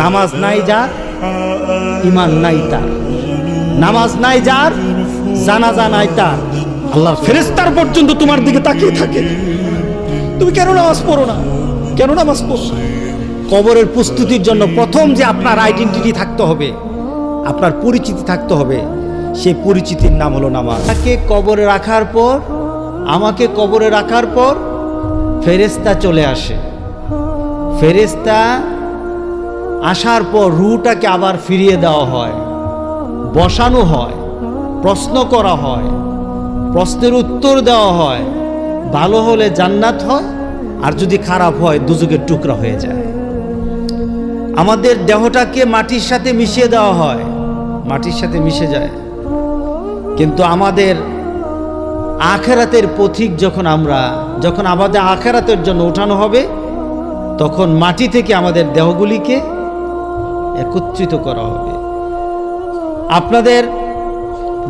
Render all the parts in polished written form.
নামাজ নাই যার, ঈমান নাই তার। নামাজ নাই যার, জানাজা নাই তার। আল্লাহর ফেরেশতার পর্যন্ত তোমার দিকে তাকিয়ে থাকে, তুমি কেন নামাজ পড়ো না, কেন নামাজ পড়ছো? কবরের প্রস্তুতির জন্য প্রথম যে আপনার আইডেন্টিটি থাকতে হবে, আপনার পরিচিতি থাকতে হবে, সেই পরিচিতির নাম হলো নামাজ। তাকে কবরে রাখার পর, আমাকে কবরে রাখার পর ফেরেশতা চলে আসে। ফেরেশতা আসার পর রূহটাকে আবার ফিরিয়ে দেওয়া হয়, বসানো হয়, প্রশ্ন করা হয়, প্রশ্নের উত্তর দেওয়া হয়। ভালো হলে জান্নাত হয়, আর যদি খারাপ হয় দুজকের টুকরা হয়ে যায়। আমাদের দেহটাকে মাটির সাথে মিশিয়ে দেওয়া হয়, মাটির সাথে মিশে যায়। কিন্তু আমাদের আখিরাতের পথিক যখন আমাদের আখিরাতের জন্য উঠানো হবে, তখন মাটি থেকে আমাদের দেহগুলিকে একত্রিত করা হবে। আপনাদের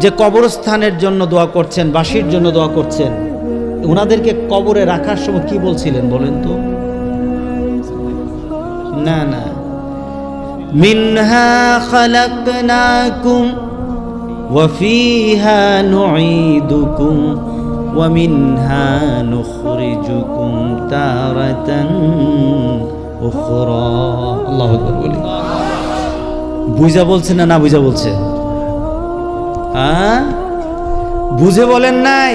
যে কবরস্থানের জন্য দোয়া করছেন, বাসির জন্য দোয়া করছেন, ওনাদেরকে কবরে রাখার সময় কি বলছিলেন বলেন তো? না না, মিনহা খালাকনাকুম ওয়া ফিহা নুঈদুকুম ওয়া মিনহা নুখরিজুকুম তারাতান উখরা। আল্লাহু আকবার বলি। বুঝা বলছেন না বুঝা বলছে? হ্যাঁ, বুঝে বলেন নাই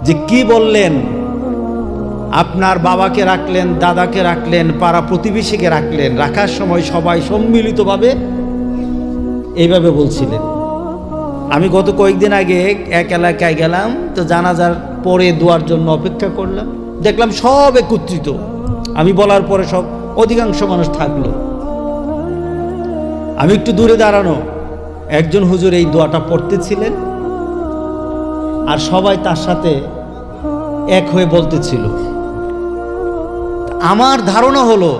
যে কি বললেন? আপনার বাবাকে রাখলেন, দাদাকে রাখলেন, পাড়া প্রতিবেশীকে রাখলেন, রাখার সময় সবাই সম্মিলিতভাবে এইভাবে বলছিলেন। আমি গত কয়েকদিন আগে এক এলাকায় গেলাম, তো জানাজার পরে দোয়ার জন্য অপেক্ষা করলাম, দেখলাম সব একত্রিত। আমি বলার পরে সব অধিকাংশ মানুষ থাকলো। আমি একটু দূরে দাঁড়ানো, একজন হুজুর এই দোয়াটা পড়তেছিলেন, আর সবাই তার সাথে এক হয়ে বলতেছিল। আমার ধারণা হলো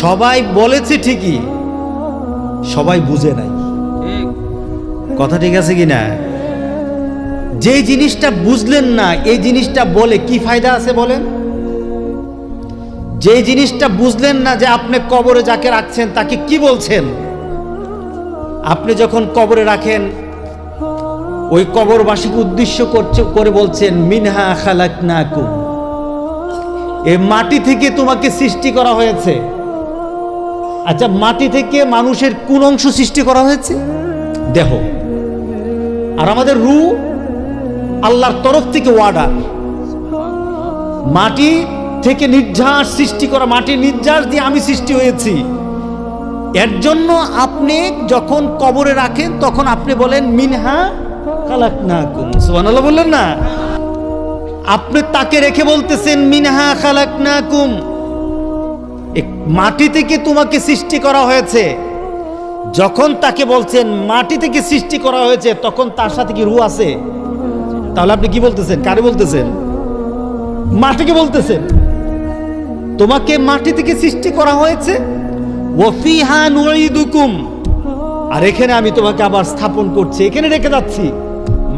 সবাই বলেছে ঠিকই, সবাই বুঝে নাই। কথা ঠিক আছে কি না? যে জিনিসটা বুঝলেন না, এই জিনিসটা বলে কি ফায়দা আছে বলেন? যে জিনিসটা বুঝলেন না, যে আপনি কবরে যাকে রাখছেন তাকে কি বলছেন? আপনি যখন কবরে রাখেন, ওই কবরবাসীকে উদ্দেশ্য করে বলছেন মিনহা খালাকনাকুম, এই মাটি থেকে তোমাকে সৃষ্টি করা হয়েছে। আচ্ছা, মাটি থেকে মানুষের কোন অংশ সৃষ্টি করা হয়েছে? দেহ। আর আমাদের রূহ আল্লাহর তরফ থেকে ওয়ার্ডার, মাটি থেকে নির্যাস সৃষ্টি করা, মাটির নির্যাস দিয়ে আমি সৃষ্টি হয়েছি। এর জন্য আপনি যখন কবরে রাখেন তখন আপনি বলেন মিনহা খালাকনাকুম। সুবহানাল্লাহ বললেন না? আপনি তাকে রেখে বলতেছেন মিনহা খালাকনাকুম, মাটি থেকে তোমাকে সৃষ্টি করা হয়েছে। যখন তাকে বলছেন মাটি থেকে সৃষ্টি করা হয়েছে, তখন তার সাথে কি রূহ আছে? তাহলে আপনি কি বলতেছেন? কারে বলতেছেন? মাটিকে বলতেছেন। তোমাকে মাটি থেকে সৃষ্টি করা হয়েছে, ওয়া ফিহা নুঈদুকুম, আর এখানে আমি তোমাকে আবার স্থাপন করছি, এখানে রেখে যাচ্ছি।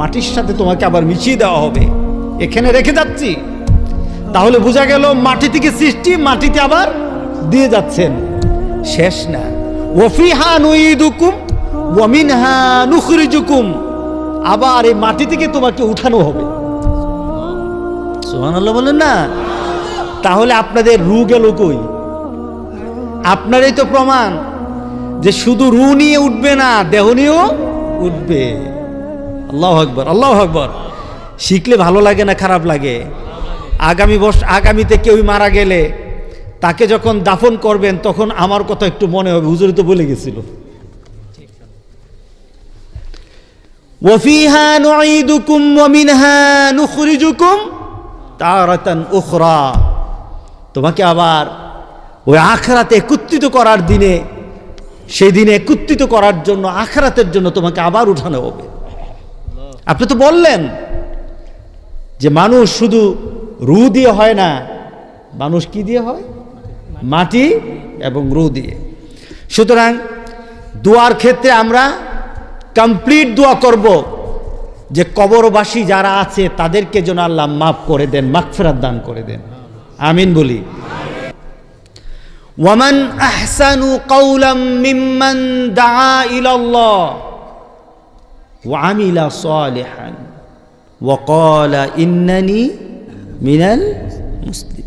মাটির সাথে তোমাকে আবার মিশিয়ে দেওয়া হবে, এখানে রেখে যাচ্ছি। তাহলে বোঝা গেল মাটি থেকে সৃষ্টি, মাটিতে আবার দিয়ে যাচ্ছেন। শেষ না, ওয়া ফিহা নুঈদুকুম ওয়া মিনহা নুখরিজুকুম, আবার এই মাটি থেকে তোমাকে উঠানো হবে। সুবহানাল্লাহ বলেন না? তাহলে আপনাদের রূহ গেল কই? আপনারই তো প্রমাণ যে শুধু রূহ নিয়ে উঠবে না, দেহ নিয়েও উঠবে। আল্লাহু আকবার, আল্লাহু আকবার। শিখলে ভালো লাগে না খারাপ লাগে? আগামীতে কেউ মারা গেলে তাকে যখন দাফন করবেন, তখন আমার কথা একটু মনে হবে, হুজুর তো বলে গেছিল। ওয়া ফিহা নুঈদুকুম ওয়া মিনহা নুখরিজুকুম তারাতান উখরা, তোমাকে আবার ওই আখিরাতে একত্রিত করার দিনে, সেই দিনে একত্রিত করার জন্য, আখিরাতের জন্য তোমাকে আবার উঠানো হবে। আপনি তো বললেন যে মানুষ শুধু রূহ দিয়ে হয় না, মানুষ কি দিয়ে হয়? মাটি এবং রূহ দিয়ে। সুতরাং দোয়ার ক্ষেত্রে আমরা কমপ্লিট দোয়া করব যে কবরবাসী যারা আছে তাদেরকে যেন আল্লাহ মাফ করে দেন, মাগফিরাত দান করে দেন। আমিন বলি। ওয়ামান আহসানু কাওলাম মিম্মান দাআ ইলাল্লাহ ওয়া আমিলা সালিহান ওয়া ক্বালা ইন্নানি মিনাল মুসলিমিন।